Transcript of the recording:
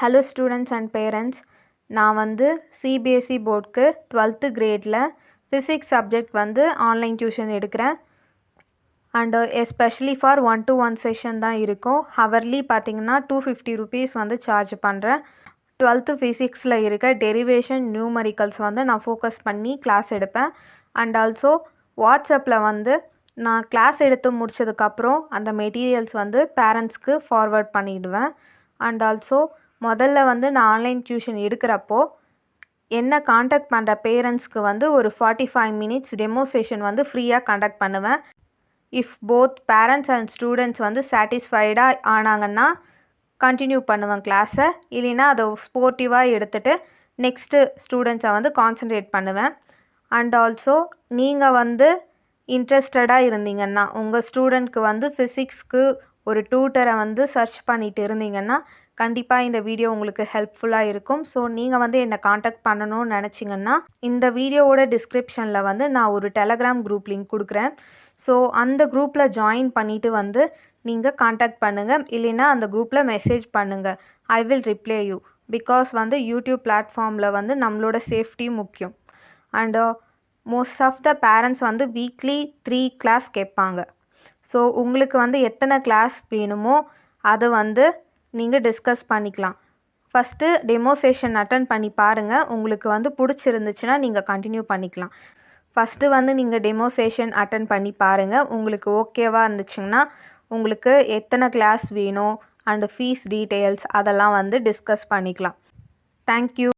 Hello students and parents. நான் வந்து CBSE போர்டுக்கு 12th கிரேடில் ஃபிசிக்ஸ் சப்ஜெக்ட் வந்து ஆன்லைன் டியூஷன் எடுக்கிறேன். And especially for 1-to-1 session தான் இருக்கும். ஹவர்லி பார்த்திங்கன்னா 250 rupees வந்து சார்ஜ் பண்ணுறேன். 12th ஃபிசிக்ஸில் இருக்க டெரிவேஷன் நியூமரிக்கல்ஸ் வந்து நான் ஃபோக்கஸ் பண்ணி கிளாஸ் எடுப்பேன். அண்ட் ஆல்சோ வாட்ஸ்அப்பில் வந்து நான் கிளாஸ் எடுத்து முடிச்சதுக்கப்புறம் அந்த மெட்டீரியல்ஸ் வந்து பேரண்ட்ஸ்க்கு ஃபார்வர்ட் பண்ணிவிடுவேன். அண்ட் ஆல்சோ முதல்ல வந்து நான் ஆன்லைன் டியூஷன் எடுக்கிறப்போ என்ன காண்டாக்ட் பண்ணுற பேரண்ட்ஸ்க்கு வந்து ஒரு 45 minutes டெமோ செஷன் வந்து ஃப்ரீயாக கண்டக்ட் பண்ணுவேன். If both parents and students வந்து சாட்டிஸ்ஃபைடாக ஆனாங்கன்னா கண்டினியூ பண்ணுவேன் கிளாஸை. இல்லைன்னா அதை ஸ்போர்ட்டிவாக எடுத்துகிட்டு நெக்ஸ்ட்டு ஸ்டூடெண்ட்ஸை வந்து கான்சன்ட்ரேட் பண்ணுவேன். அண்ட் ஆல்சோ நீங்கள் வந்து இன்ட்ரெஸ்டடாக இருந்தீங்கன்னா உங்கள் ஸ்டூடெண்ட்க்கு வந்து ஃபிசிக்ஸ்க்கு ஒரு டியூட்டரை வந்து சர்ச் பண்ணிட்டு இருந்தீங்கன்னா கண்டிப்பாக இந்த வீடியோ உங்களுக்கு ஹெல்ப்ஃபுல்லாக இருக்கும். ஸோ நீங்கள் வந்து என்னை காண்டாக்ட் பண்ணணும்னு நினச்சிங்கன்னா இந்த வீடியோவோட டிஸ்கிரிப்ஷனில் வந்து நான் ஒரு டெலகிராம் குரூப் லிங்க் கொடுக்குறேன். ஸோ அந்த குரூப்பில் ஜாயின் பண்ணிவிட்டு வந்து நீங்கள் காண்டாக்ட் பண்ணுங்கள். இல்லைன்னா அந்த குரூப்பில் மெசேஜ் பண்ணுங்கள். I will reply you. Because வந்து யூடியூப் பிளாட்ஃபார்மில் வந்து நம்மளோட சேஃப்டி முக்கியம். And most of the parents வந்து வீக்லி 3 கிளாஸ் கேட்பாங்க. ஸோ உங்களுக்கு வந்து எத்தனை கிளாஸ் வேணுமோ அதை வந்து நீங்கள் டிஸ்கஸ் பண்ணிக்கலாம். ஃபஸ்ட்டு டெமோ செஷன் அட்டன் பண்ணி பாருங்கள். உங்களுக்கு வந்து பிடிச்சிருந்துச்சுன்னா நீங்கள் கண்டினியூ பண்ணிக்கலாம். ஃபஸ்ட்டு வந்து நீங்கள் டெமோ செஷன் அட்டன் பண்ணி பாருங்கள். உங்களுக்கு ஓகேவாக இருந்துச்சுங்கன்னா உங்களுக்கு எத்தனை கிளாஸ் வேணும் அண்டு ஃபீஸ் டீட்டெயில்ஸ் அதெல்லாம் வந்து டிஸ்கஸ் பண்ணிக்கலாம். தேங்க்யூ.